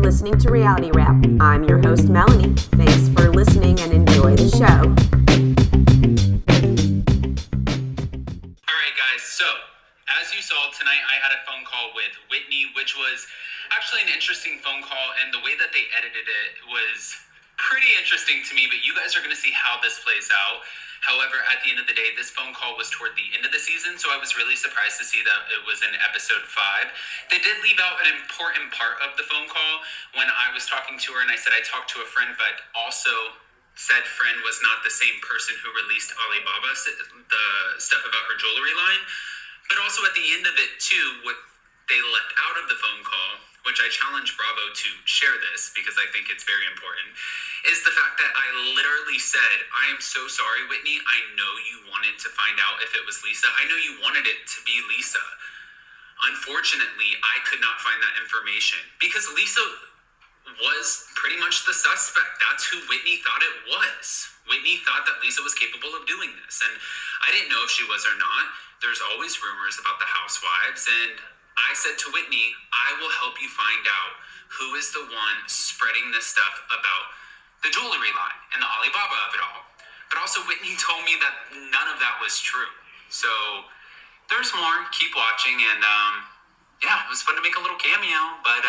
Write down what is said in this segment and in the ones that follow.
listening to Reality Wrap. I'm your host, Melanie. Thanks for listening and enjoy the show. All right, guys. So, as you saw tonight, I had a phone call with Whitney, which was actually an interesting phone call, and the way that they edited it was pretty interesting to me, but you guys are going to see how this plays out. However, at the end of the day, this phone call was toward the end of the season, so I was really surprised to see that it was in episode 5. They did leave out an important part of the phone call when I was talking to her, and I said I talked to a friend, but also said friend was not the same person who released Alibaba, the stuff about her jewelry line. But also at the end of it, too, what they left out of the phone call, which I challenge Bravo to share this because I think it's very important, is the fact that I literally said, I am so sorry, Whitney. I know you wanted to find out if it was Lisa. I know you wanted it to be Lisa. Unfortunately, I could not find that information because Lisa was pretty much the suspect. That's who Whitney thought it was. Whitney thought that Lisa was capable of doing this. And I didn't know if she was or not. There's always rumors about the housewives. And I said to Whitney, I will help you find out who is the one spreading this stuff about the jewelry line and the Alibaba of it all. But also Whitney told me that none of that was true. So there's more. Keep watching. And yeah, it was fun to make a little cameo, but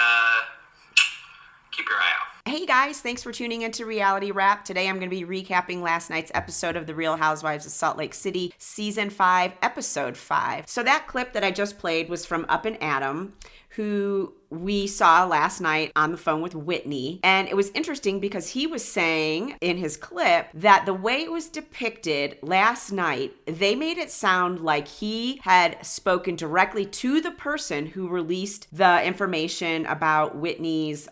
keep your eye out. Hey guys, thanks for tuning into Reality Wrap. Today I'm going to be recapping last night's episode of The Real Housewives of Salt Lake City, Season 5, Episode 5. So that clip that I just played was from Up and Adam, who we saw last night on the phone with Whitney. And it was interesting because he was saying in his clip that the way it was depicted last night, they made it sound like he had spoken directly to the person who released the information about Whitney's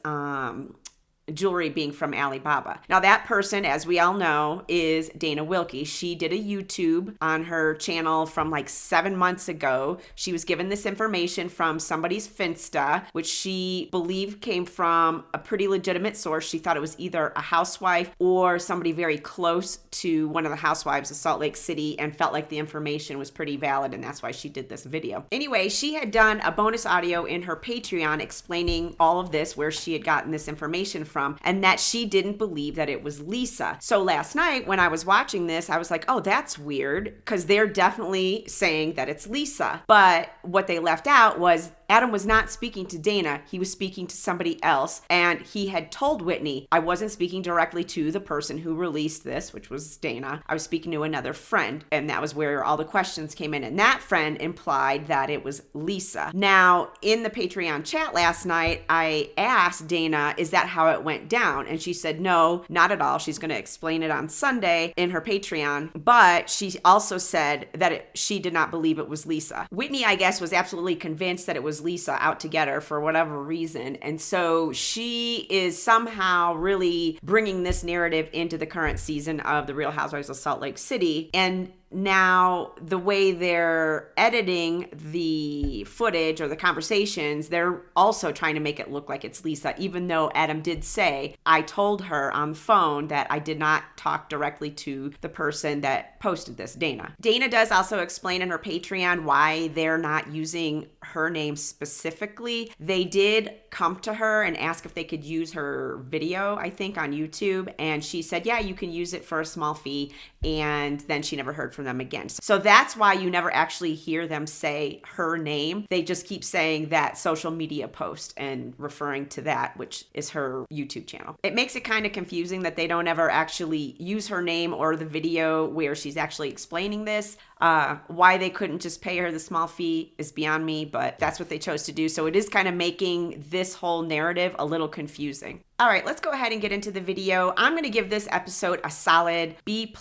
jewelry being from Alibaba. Now that person, as we all know, is Dana Wilkie. She did a YouTube on her channel from like 7 months ago. She was given this information from somebody's Finsta, which she believed came from a pretty legitimate source. She thought it was either a housewife or somebody very close to one of the housewives of Salt Lake City and felt like the information was pretty valid, and that's why she did this video. Anyway, she had done a bonus audio in her Patreon explaining all of this, where she had gotten this information from, and that she didn't believe that it was Lisa. So last night when I was watching this, I was like, oh, that's weird, because they're definitely saying that it's Lisa. But what they left out was Adam was not speaking to Dana. He was speaking to somebody else. And he had told Whitney, I wasn't speaking directly to the person who released this, which was Dana. I was speaking to another friend. And that was where all the questions came in. And that friend implied that it was Lisa. Now, in the Patreon chat last night, I asked Dana, is that how it went down? And she said, no, not at all. She's going to explain it on Sunday in her Patreon. But she also said that she did not believe it was Lisa. Whitney, I guess, was absolutely convinced that it was Lisa out to get her for whatever reason. And so she is somehow really bringing this narrative into the current season of The Real Housewives of Salt Lake City. And now, the way they're editing the footage or the conversations, they're also trying to make it look like it's Lisa, even though Adam did say, I told her on the phone that I did not talk directly to the person that posted this, Dana. Dana does also explain in her Patreon why they're not using her name specifically. They did come to her and ask if they could use her video, I think, on YouTube. And she said, yeah, you can use it for a small fee. And then she never heard from them again. So that's why you never actually hear them say her name. They just keep saying that social media post and referring to that, which is her YouTube channel. It makes it kind of confusing that they don't ever actually use her name or the video where she's actually explaining this. Why they couldn't just pay her the small fee is beyond me, but that's what they chose to do. So it is kind of making this whole narrative a little confusing. All right, let's go ahead and get into the video. I'm going to give this episode a solid B+.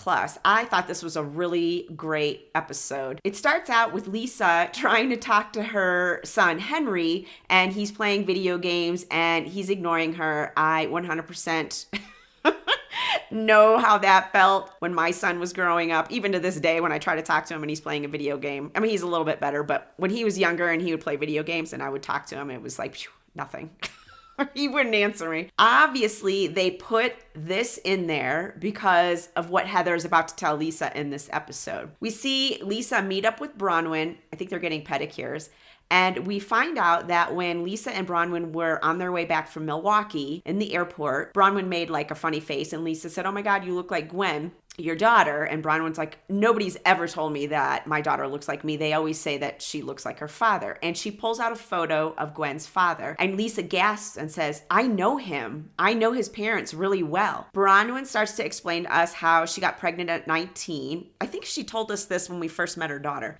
I thought this was a really great episode. It starts out with Lisa trying to talk to her son, Henry, and he's playing video games and he's ignoring her. I 100% know how that felt when my son was growing up. Even to this day, when I try to talk to him and he's playing a video game. I mean, he's a little bit better, but when he was younger and he would play video games and I would talk to him, it was like, phew, nothing. He wouldn't answer me. Obviously, they put this in there because of what Heather is about to tell Lisa in this episode. We see Lisa meet up with Bronwyn. I think they're getting pedicures. And we find out that when Lisa and Bronwyn were on their way back from Milwaukee in the airport, Bronwyn made like a funny face and Lisa said, "Oh my God, you look like Gwen, your daughter." And Bronwyn's like, "Nobody's ever told me that my daughter looks like me. They always say that she looks like her father." And she pulls out a photo of Gwen's father. And Lisa gasps and says, "I know him. I know his parents really well." Bronwyn starts to explain to us how she got pregnant at 19. I think she told us this when we first met her daughter.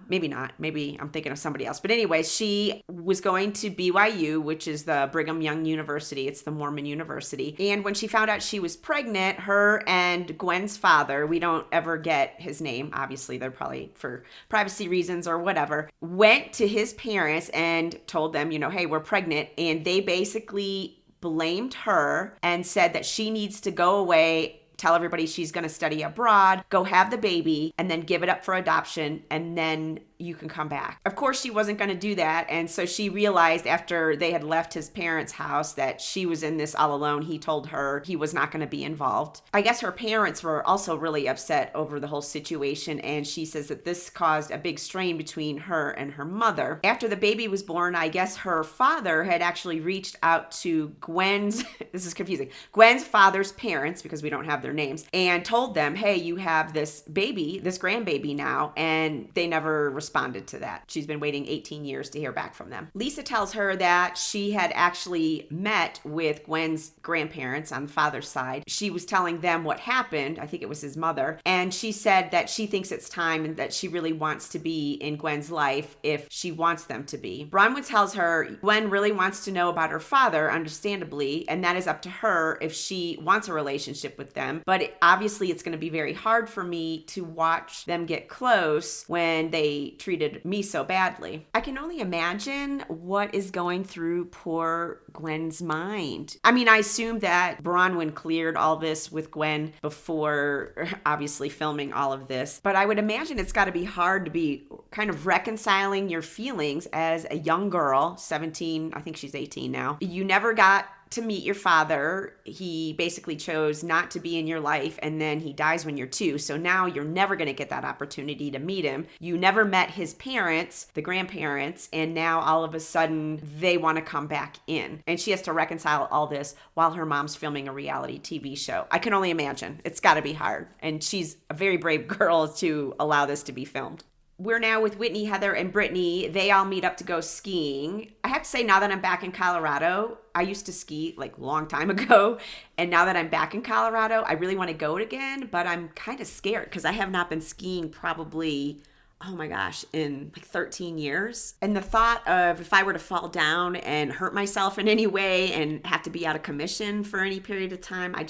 Maybe not. Maybe I'm thinking of somebody else. But anyway, she was going to BYU, which is the Brigham Young University. It's the Mormon university. And when she found out she was pregnant, her and Gwen's father, we don't ever get his name, obviously they're probably for privacy reasons or whatever, went to his parents and told them, "Hey, we're pregnant." And they basically blamed her and said that she needs to go away, tell everybody she's going to study abroad, go have the baby, and then give it up for adoption, and then you can come back. Of course, she wasn't going to do that. And so she realized after they had left his parents' house that she was in this all alone. He told her he was not going to be involved. I guess her parents were also really upset over the whole situation. And she says that this caused a big strain between her and her mother. After the baby was born, I guess her father had actually reached out to Gwen's, this is confusing, Gwen's father's parents, because we don't have their names, and told them, "Hey, you have this baby, this grandbaby now." And they never responded to that. She's been waiting 18 years to hear back from them. Lisa tells her that she had actually met with Gwen's grandparents on the father's side. She was telling them what happened. I think it was his mother. And she said that she thinks it's time and that she really wants to be in Gwen's life if she wants them to be. Bronwyn tells her Gwen really wants to know about her father, understandably, and that is up to her if she wants a relationship with them. But obviously it's going to be very hard for me to watch them get close when they treated me so badly. I can only imagine what is going through poor Gwen's mind. I mean, I assume that Bronwyn cleared all this with Gwen before obviously filming all of this, but I would imagine it's got to be hard to be kind of reconciling your feelings as a young girl, 17, I think she's 18 now. You never got to meet your father. He basically chose not to be in your life, and then he dies when you're 2. So now you're never going to get that opportunity to meet him. You never met his parents, the grandparents, and now all of a sudden they want to come back in. And she has to reconcile all this while her mom's filming a reality TV show. I can only imagine. It's got to be hard. And she's a very brave girl to allow this to be filmed. We're now with Whitney, Heather, and Britani. They all meet up to go skiing. I have to say, now that I'm back in Colorado, I used to ski like a long time ago. And now that I'm back in Colorado, I really want to go again, but I'm kind of scared because I have not been skiing probably, oh my gosh, in like 13 years. And the thought of if I were to fall down and hurt myself in any way and have to be out of commission for any period of time, I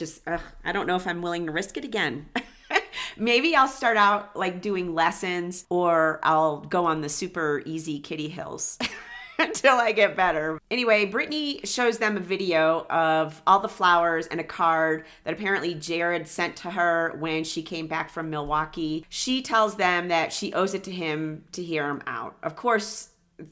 don't know if I'm willing to risk it again. Maybe I'll start out like doing lessons, or I'll go on the super easy kiddie hills until I get better. Anyway, Britani shows them a video of all the flowers and a card that apparently Jared sent to her when she came back from Milwaukee. She tells them that she owes it to him to hear him out. Of course,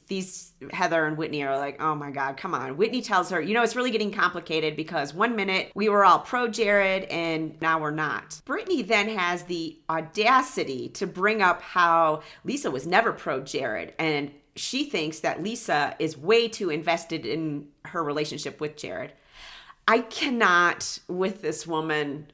these Heather and Whitney are like, "Oh my God, come on." Whitney tells her, it's really getting complicated because one minute we were all pro Jared and now we're not. Britani then has the audacity to bring up how Lisa was never pro Jared, and she thinks that Lisa is way too invested in her relationship with Jared. I cannot with this woman.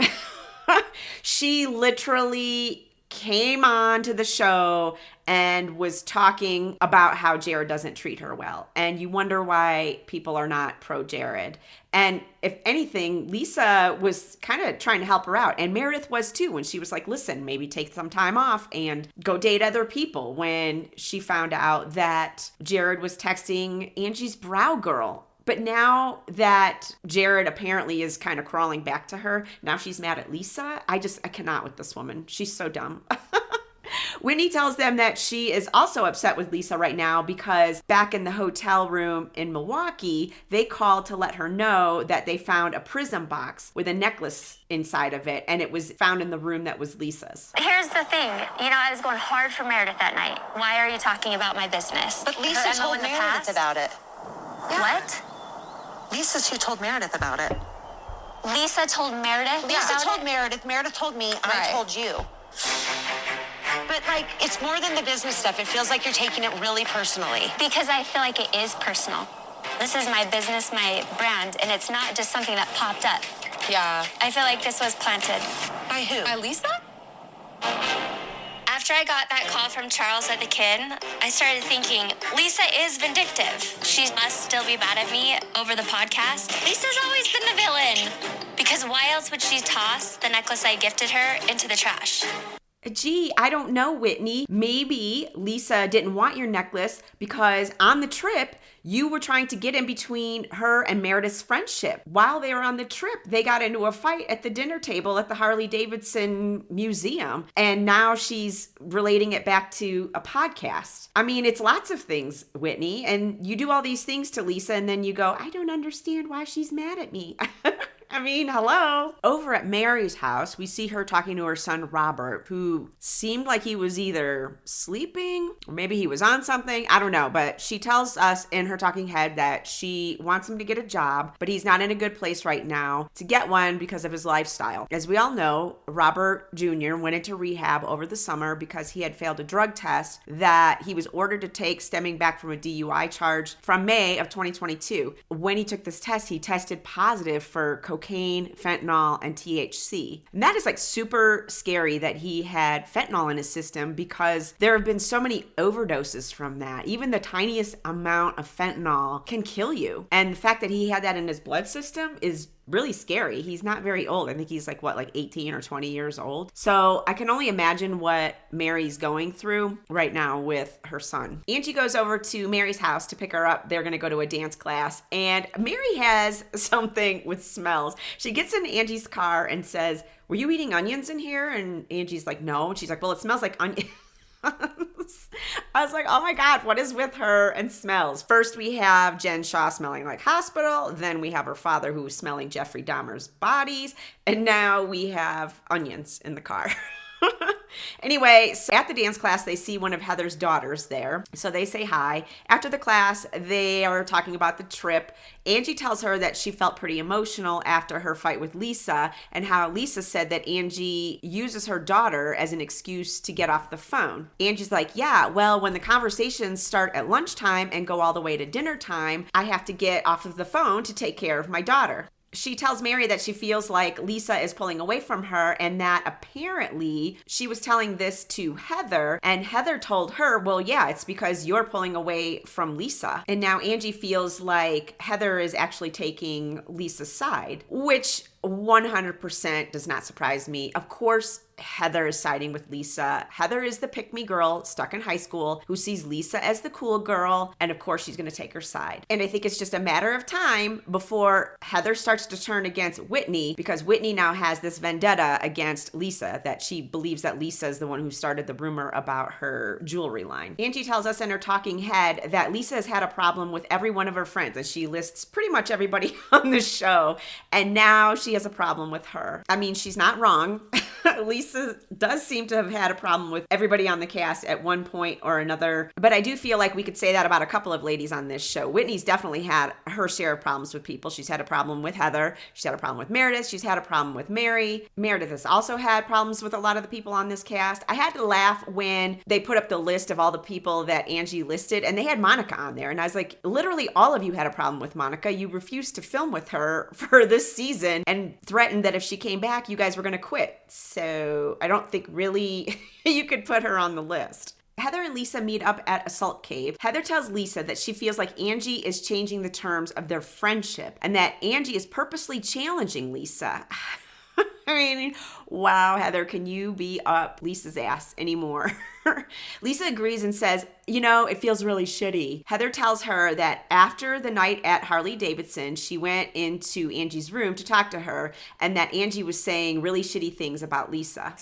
She literally came on to the show and was talking about how Jared doesn't treat her well. And you wonder why people are not pro Jared. And if anything, Lisa was kind of trying to help her out. And Meredith was too, when she was like, "Listen, maybe take some time off and go date other people," when she found out that Jared was texting Angie's brow girl. But now that Jared apparently is kind of crawling back to her, now she's mad at Lisa. I cannot with this woman. She's so dumb. Whitney tells them that she is also upset with Lisa right now because back in the hotel room in Milwaukee, they called to let her know that they found a prism box with a necklace inside of it, and it was found in the room that was Lisa's. Here's the thing. I was going hard for Meredith that night. Why are you talking about my business? But Lisa told Meredith about it. Yeah. What? Lisa's who told Meredith about it. Lisa told Meredith Lisa about told it? Meredith told me, and I Right. told you. But, like, it's more than the business stuff. It feels like you're taking it really personally. Because I feel like it is personal. This is my business, my brand, and it's not just something that popped up. Yeah. I feel like this was planted. By who? By Lisa? After I got that call from Charles at the Kid, I started thinking, Lisa is vindictive. She must still be mad at me over the podcast. Lisa's always been the villain. Because why else would she toss the necklace I gifted her into the trash? Gee, I don't know, Whitney. Maybe Lisa didn't want your necklace because on the trip, you were trying to get in between her and Meredith's friendship. While they were on the trip, they got into a fight at the dinner table at the Harley-Davidson Museum. And now she's relating it back to a podcast. I mean, it's lots of things, Whitney. And you do all these things to Lisa and then you go, I don't understand why she's mad at me. I mean, hello. Over at Mary's house, we see her talking to her son, Robert, who seemed like he was either sleeping or maybe he was on something. I don't know. But she tells us in her talking head that she wants him to get a job, but he's not in a good place right now to get one because of his lifestyle. As we all know, Robert Jr. went into rehab over the summer because he had failed a drug test that he was ordered to take stemming back from a DUI charge from May of 2022. When he took this test, he tested positive for cocaine, fentanyl, and THC. And that is like super scary that he had fentanyl in his system because there have been so many overdoses from that. Even the tiniest amount of fentanyl can kill you. And the fact that he had that in his blood system is really scary. He's not very old. I think he's like 18 or 20 years old. So I can only imagine what Mary's going through right now with her son. Angie goes over to Mary's house to pick her up. They're going to go to a dance class. And Mary has something with smells. She gets in Angie's car and says, were you eating onions in here? And Angie's like, no. And she's like, well, it smells like onions. I was like, oh my God, what is with her and smells? First, we have Jen Shaw smelling like hospital. Then we have her father who's smelling Jeffrey Dahmer's bodies. And now we have onions in the car. Anyway, so at the dance class, they see one of Heather's daughters there. So they say hi. After the class, they are talking about the trip. Angie tells her that she felt pretty emotional after her fight with Lisa and how Lisa said that Angie uses her daughter as an excuse to get off the phone. Angie's like, yeah, well, when the conversations start at lunchtime and go all the way to dinner time, I have to get off of the phone to take care of my daughter. She tells Mary that she feels like Lisa is pulling away from her and that apparently she was telling this to Heather and Heather told her, well, yeah, it's because you're pulling away from Lisa. And now Angie feels like Heather is actually taking Lisa's side, which 100% does not surprise me. Of course, Heather is siding with Lisa. Heather is the pick-me girl stuck in high school who sees Lisa as the cool girl, and of course she's going to take her side. And I think it's just a matter of time before Heather starts to turn against Whitney because Whitney now has this vendetta against Lisa that she believes that Lisa is the one who started the rumor about her jewelry line. Angie tells us in her talking head that Lisa has had a problem with every one of her friends, and she lists pretty much everybody on the show, and now she has a problem with her. I mean, she's not wrong. Lisa does seem to have had a problem with everybody on the cast at one point or another, but I do feel like we could say that about a couple of ladies on this show. Whitney's definitely had her share of problems with people. She's had a problem with Heather. She's had a problem with Meredith. She's had a problem with Mary. Meredith has also had problems with a lot of the people on this cast. I had to laugh when they put up the list of all the people that Angie listed, and they had Monica on there, and I was like, literally all of you had a problem with Monica. You refused to film with her for this season and threatened that if she came back, you guys were going to quit. So I don't think really you could put her on the list. Heather and Lisa meet up at a salt cave. Heather tells Lisa that she feels like Angie is changing the terms of their friendship and that Angie is purposely challenging Lisa. I mean, wow, Heather, can you be up Lisa's ass anymore? Lisa agrees and says, you know, it feels really shitty. Heather tells her that after the night at Harley-Davidson, she went into Angie's room to talk to her and that Angie was saying really shitty things about Lisa.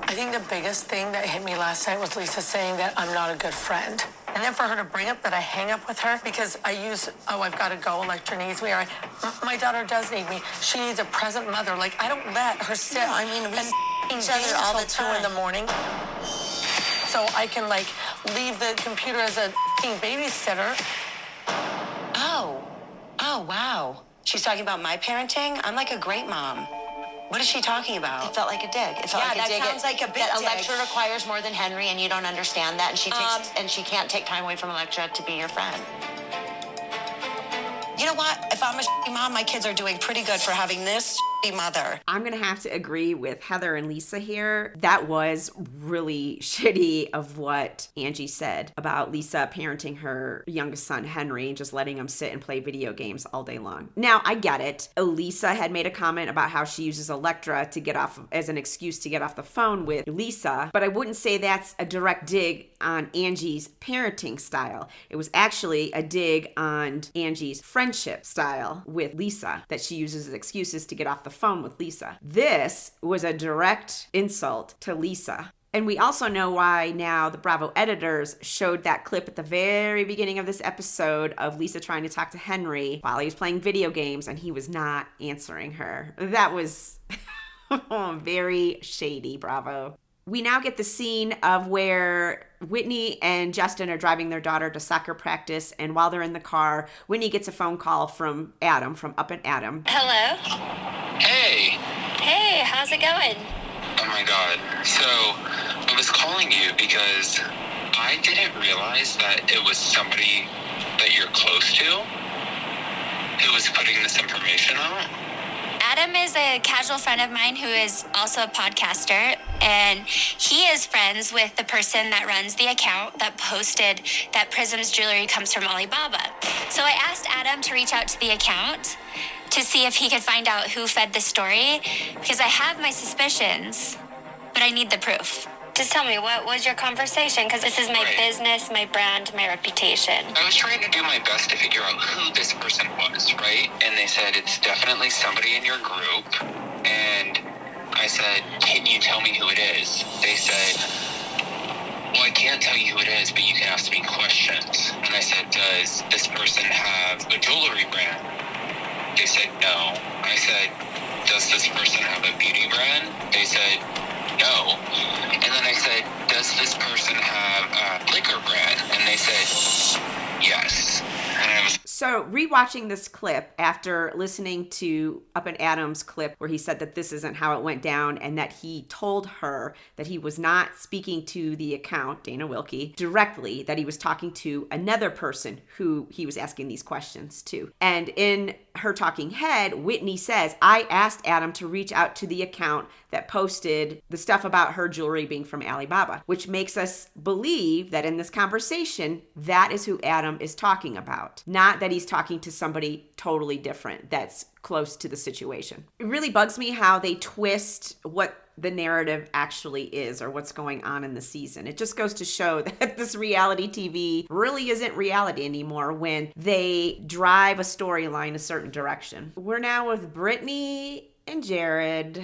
I think the biggest thing that hit me last night was Lisa saying that I'm not a good friend. And then for her to bring up that I hang up with her because I use, I've got to go, Electra needs me, or my daughter does need me. She needs a present mother. Like, I don't let her sit. No, I mean, we see each other all the time. 2 in the morning. So I can, like, leave the computer as a babysitter. Oh, wow. She's talking about my parenting? I'm like a great mom. What is she talking about? It felt like a dig. It felt like a that dig. sounds like a big That dig. Electra requires more than Henry, and you don't understand that. And she can't take time away from Electra to be your friend. You know what? If I'm a shitty mom, my kids are doing pretty good for having this shitty mother. I'm going to have to agree with Heather and Lisa here. That was really shitty of what Angie said about Lisa parenting her youngest son, Henry, and just letting him sit and play video games all day long. Now, I get it. Lisa had made a comment about how she uses Electra to get off as an excuse to get off the phone with Lisa, but I wouldn't say that's a direct dig on Angie's parenting style. It was actually a dig on Angie's friendship style with Lisa, that she uses as excuses to get off the phone with Lisa. This was a direct insult to Lisa. And we also know why now the Bravo editors showed that clip at the very beginning of this episode of Lisa trying to talk to Henry while he was playing video games and he was not answering her. That was very shady, Bravo. We now get the scene of where Whitney and Justin are driving their daughter to soccer practice, and while they're in the car, Whitney gets a phone call from Adam, from Up and Adam. Hello? Hey. Hey, how's it going? Oh my God. So, I was calling you because I didn't realize that it was somebody that you're close to who was putting this information out. Adam is a casual friend of mine who is also a podcaster, and he is friends with the person that runs the account that posted that Prism's jewelry comes from Alibaba. So I asked Adam to reach out to the account to see if he could find out who fed the story, because I have my suspicions, but I need the proof. Just tell me, what was your conversation? Because this is my business, my brand, my reputation. I was trying to do my best to figure out who this person was, right? And they said, it's definitely somebody in your group. And I said, can you tell me who it is? They said, well, I can't tell you who it is, but you can ask me questions. And I said, does this person have a jewelry brand? They said, no. I said, does this person have a beauty brand? They said, no. And then I said, does this person have a liquor brand? And they said, yes. And I was... So rewatching this clip after listening to Up and Adam's clip where he said that this isn't how it went down and that he told her that he was not speaking to the account, Dana Wilkie, directly, that he was talking to another person who he was asking these questions to. And in her talking head, Whitney says, I asked Adam to reach out to the account that posted the stuff about her jewelry being from Alibaba, which makes us believe that in this conversation, that is who Adam is talking about, not that he's talking to somebody totally different that's close to the situation. It really bugs me how they twist what the narrative actually is or what's going on in the season. It just goes to show that this reality TV really isn't reality anymore when they drive a storyline a certain direction. We're now with Britani and Jared.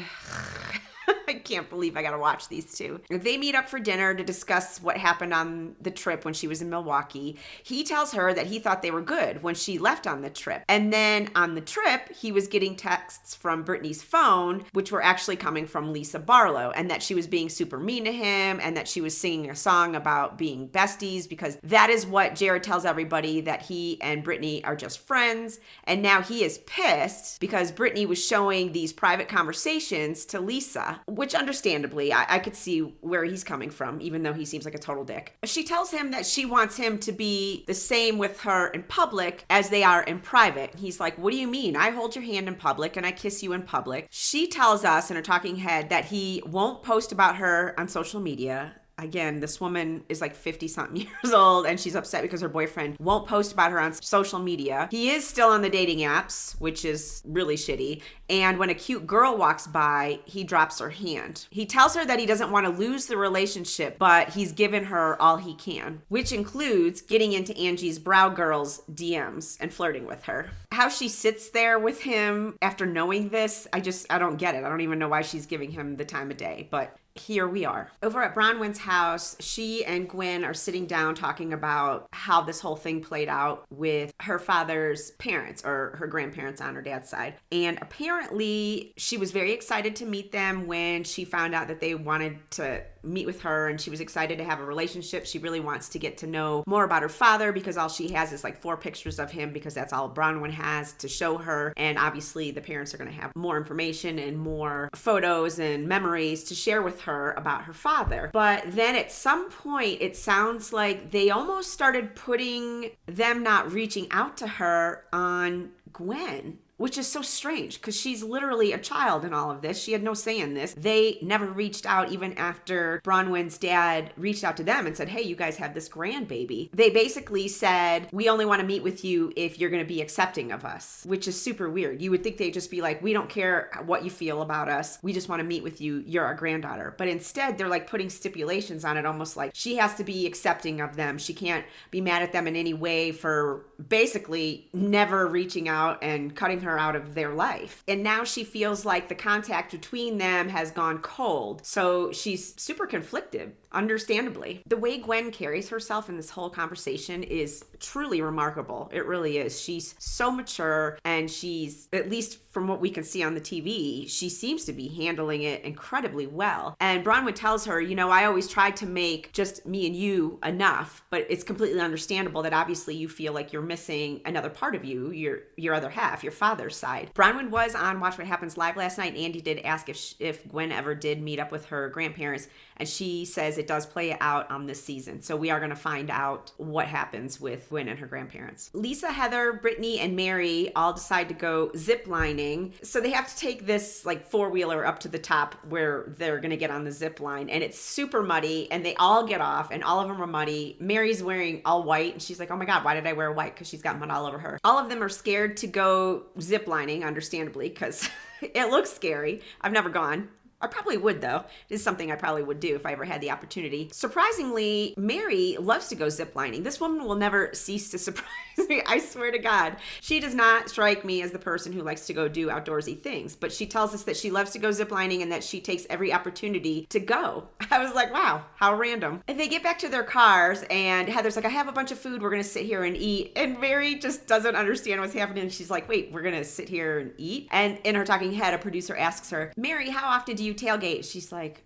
I can't believe I gotta watch these two. They meet up for dinner to discuss what happened on the trip when she was in Milwaukee. He tells her that he thought they were good when she left on the trip. And then on the trip, he was getting texts from Britani's phone, which were actually coming from Lisa Barlow, and that she was being super mean to him and that she was singing a song about being besties, because that is what Jared tells everybody, that he and Britani are just friends. And now he is pissed because Britani was showing these private conversations to Lisa, which understandably, I could see where he's coming from, even though he seems like a total dick. She tells him that she wants him to be the same with her in public as they are in private. He's like, what do you mean? I hold your hand in public and I kiss you in public. She tells us in her talking head that he won't post about her on social media. Again, this woman is like 50-something years old and she's upset because her boyfriend won't post about her on social media. He is still on the dating apps, which is really shitty. And when a cute girl walks by, he drops her hand. He tells her that he doesn't want to lose the relationship, but he's given her all he can, which includes getting into Angie's Brow Girl's DMs and flirting with her. How she sits there with him after knowing this, I don't get it. I don't even know why she's giving him the time of day, but here we are. Over at Bronwyn's house, she and Gwen are sitting down talking about how this whole thing played out with her father's parents, or her grandparents on her dad's side. And apparently she was very excited to meet them when she found out that they wanted to meet with her, and she was excited to have a relationship. She really wants to get to know more about her father because all she has is like 4 pictures of him, because that's all Bronwyn has to show her. And obviously the parents are going to have more information and more photos and memories to share with her about her father. But then at some point it sounds like they almost started putting them not reaching out to her on Gwen, which is so strange because she's literally a child in all of this. She had no say in this. They never reached out even after Bronwyn's dad reached out to them and said, hey, you guys have this grandbaby. They basically said, we only want to meet with you if you're going to be accepting of us, which is super weird. You would think they'd just be like, we don't care what you feel about us. We just want to meet with you. You're our granddaughter. But instead, they're like putting stipulations on it, almost like she has to be accepting of them. She can't be mad at them in any way for basically never reaching out and cutting her out of their life. And now she feels like the contact between them has gone cold. So she's super conflicted, understandably. The way Gwen carries herself in this whole conversation is truly remarkable. It really is. She's so mature, and she's, at least from what we can see on the TV, she seems to be handling it incredibly well. And Bronwyn tells her, you know, I always tried to make just me and you enough, but it's completely understandable that obviously you feel like you're missing another part of you, your other half, your father's side. Bronwyn was on Watch What Happens Live last night, and Andy did ask if Gwen ever did meet up with her grandparents, and she says it does play out on this season. So we are going to find out what happens with Gwen and her grandparents. Lisa, Heather, Brittany, and Mary all decide to go zip lining. So they have to take this like 4-wheeler up to the top where they're going to get on the zip line, and it's super muddy, and they all get off, and all of them are muddy. Mary's wearing all white, and she's like, oh my God, why did I wear white? Because she's got mud all over her. All of them are scared to go zip lining, understandably, because it looks scary. I've never gone. I probably would, though. It is something I probably would do if I ever had the opportunity. Surprisingly, Mary loves to go ziplining. This woman will never cease to surprise me. I swear to God. She does not strike me as the person who likes to go do outdoorsy things, but she tells us that she loves to go ziplining and that she takes every opportunity to go. I was like, wow, how random. And they get back to their cars, and Heather's like, I have a bunch of food. We're going to sit here and eat. And Mary just doesn't understand what's happening. She's like, wait, we're going to sit here and eat? And in her talking head, a producer asks her, Mary, how often do you tailgate? She's like,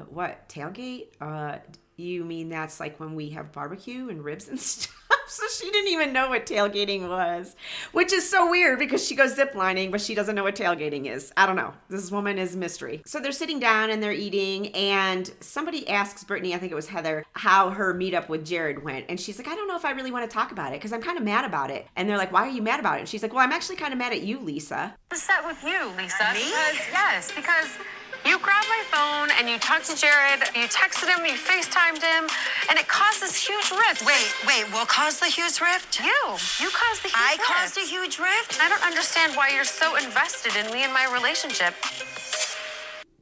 what, tailgate? You mean that's like when we have barbecue and ribs and stuff? So she didn't even know what tailgating was, which is so weird because she goes ziplining, but she doesn't know what tailgating is. I don't know. This woman is mystery. So they're sitting down and they're eating, and somebody asks Brittany, I think it was Heather, how her meetup with Jared went. And she's like, I don't know if I really want to talk about it because I'm kind of mad about it. And they're like, why are you mad about it? And she's like, well, I'm actually kind of mad at you, Lisa. Upset with you, Lisa. Me? Because you grabbed my phone and you talked to Jared, you texted him, you FaceTimed him, and it caused this huge rift. Wait, what caused the huge rift? You caused the huge rift. I caused a huge rift? I don't understand why you're so invested in me and my relationship.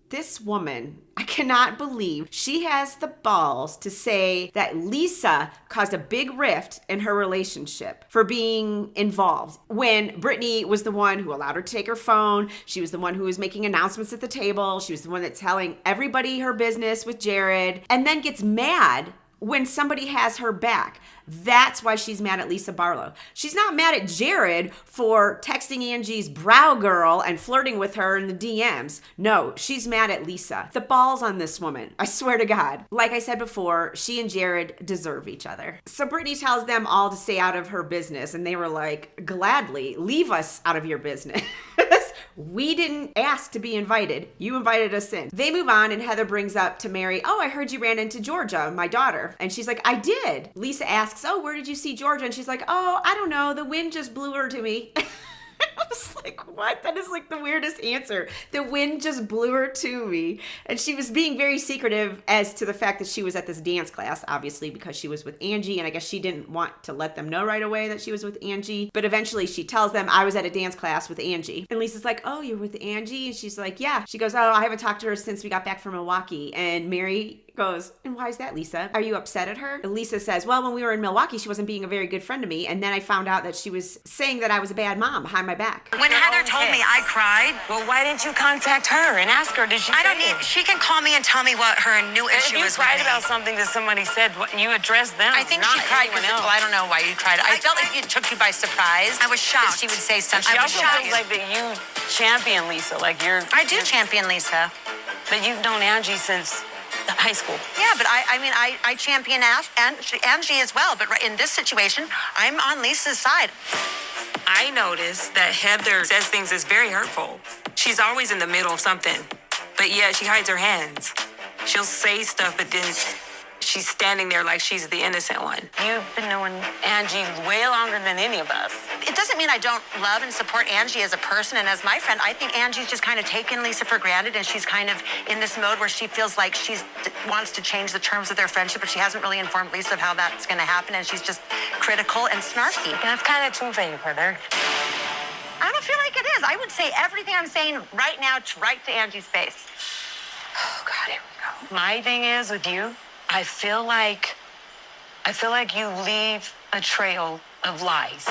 This woman, I cannot believe she has the balls to say that Lisa caused a big rift in her relationship for being involved when Brittany was the one who allowed her to take her phone. She was the one who was making announcements at the table. She was the one that's telling everybody her business with Jared, and then gets mad when somebody has her back. That's why she's mad at Lisa Barlow. She's not mad at Jared for texting Angie's brow girl and flirting with her in the DMs. No, she's mad at Lisa. The balls on this woman. I swear to God. Like I said before, she and Jared deserve each other. So Brittany tells them all to stay out of her business, and they were like, gladly, leave us out of your business. We didn't ask to be invited. You invited us in. They move on, and Heather brings up to Mary, oh, I heard you ran into Georgia, my daughter. And she's like, I did. Lisa asks, oh, where did you see Georgia? And she's like, oh, I don't know. The wind just blew her to me. I was like, what? That is like the weirdest answer. The wind just blew her to me. And she was being very secretive as to the fact that she was at this dance class, obviously, because she was with Angie. And I guess she didn't want to let them know right away that she was with Angie. But eventually she tells them, I was at a dance class with Angie. And Lisa's like, oh, you're with Angie? And she's like, yeah. She goes, oh, I haven't talked to her since we got back from Milwaukee. And Mary goes, and why is that, Lisa? Are you upset at her? And Lisa says, well, when we were in Milwaukee, she wasn't being a very good friend to me. And then I found out that she was saying that I was a bad mom behind my back. When Heather told me, I cried. Well, why didn't you contact her and ask her? Did she? I don't need. She can call me and tell me what her new If issue you is with cried cried me. about something that somebody said, you addressed them. I think not she cried anyone because else. well, I don't know why you cried. I felt like it took you by surprise. I was shocked. That she would say something. She I was also shocked. feels like that you champion Lisa. Like I do champion Lisa. But you've known Angie since high school. Yeah, but I champion Angie as well. But in this situation, I'm on Lisa's side. I noticed that Heather says things that's very hurtful. She's always in the middle of something, but yeah, she hides her hands. She'll say stuff, but then she's standing there like she's the innocent one. You've been knowing Angie way longer than any of us. It doesn't mean I don't love and support Angie as a person and as my friend. I think Angie's just kind of taken Lisa for granted, and she's kind of in this mode where she feels like she wants to change the terms of their friendship, but she hasn't really informed Lisa of how that's going to happen, and she's just critical and snarky. That's kind of two-faced, Heather. I don't feel like it is. I would say everything I'm saying right now right to Angie's face. Oh, God, here we go. My thing is with you, I feel like you leave a trail of lies.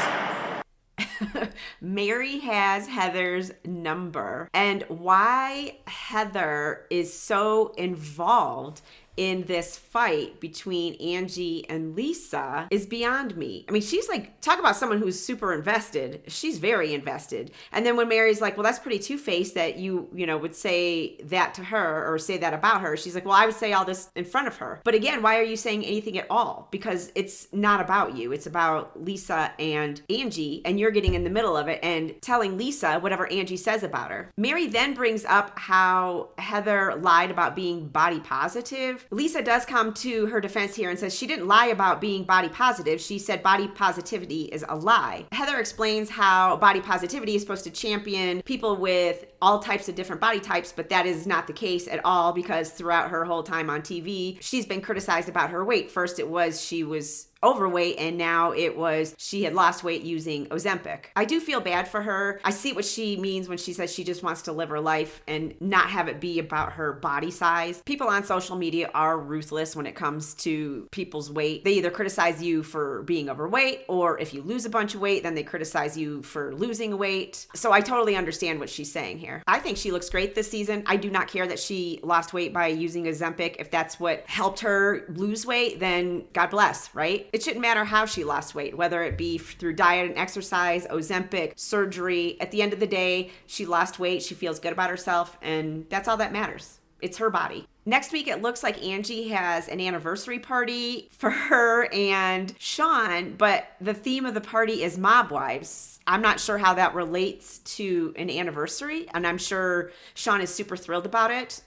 Mary has Heather's number, and why Heather is so involved in this fight between Angie and Lisa is beyond me. I mean, she's like, talk about someone who's super invested. She's very invested. And then when Mary's like, well, that's pretty two-faced that you would say that to her or say that about her. She's like, well, I would say all this in front of her. But again, why are you saying anything at all? Because it's not about you. It's about Lisa and Angie, and you're getting in the middle of it and telling Lisa whatever Angie says about her. Mary then brings up how Heather lied about being body positive. Lisa does come to her defense here and says she didn't lie about being body positive. She said body positivity is a lie. Heather explains how body positivity is supposed to champion people with all types of different body types, but that is not the case at all, because throughout her whole time on TV, she's been criticized about her weight. First it was she was overweight, and now it was she had lost weight using Ozempic. I do feel bad for her. I see what she means when she says she just wants to live her life and not have it be about her body size. People on social media are ruthless when it comes to people's weight. They either criticize you for being overweight, or if you lose a bunch of weight, then they criticize you for losing weight. So I totally understand what she's saying here. I think she looks great this season. I do not care that she lost weight by using Ozempic. If that's what helped her lose weight, then God bless, right? It shouldn't matter how she lost weight, whether it be through diet and exercise, Ozempic, surgery. At the end of the day, she lost weight, she feels good about herself, and that's all that matters. It's her body. Next week, it looks like Angie has an anniversary party for her and Sean, but the theme of the party is mob wives. I'm not sure how that relates to an anniversary, and I'm sure Sean is super thrilled about it.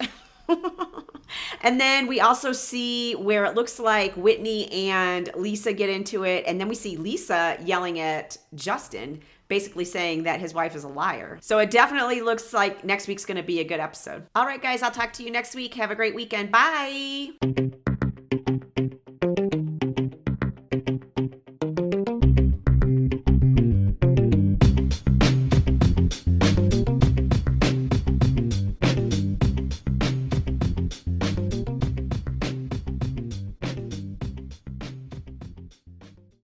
And then we also see where it looks like Whitney and Lisa get into it, and then we see Lisa yelling at Justin, basically saying that his wife is a liar. So it definitely looks like next week's going to be a good episode. All right, guys, I'll talk to you next week. Have a great weekend. Bye.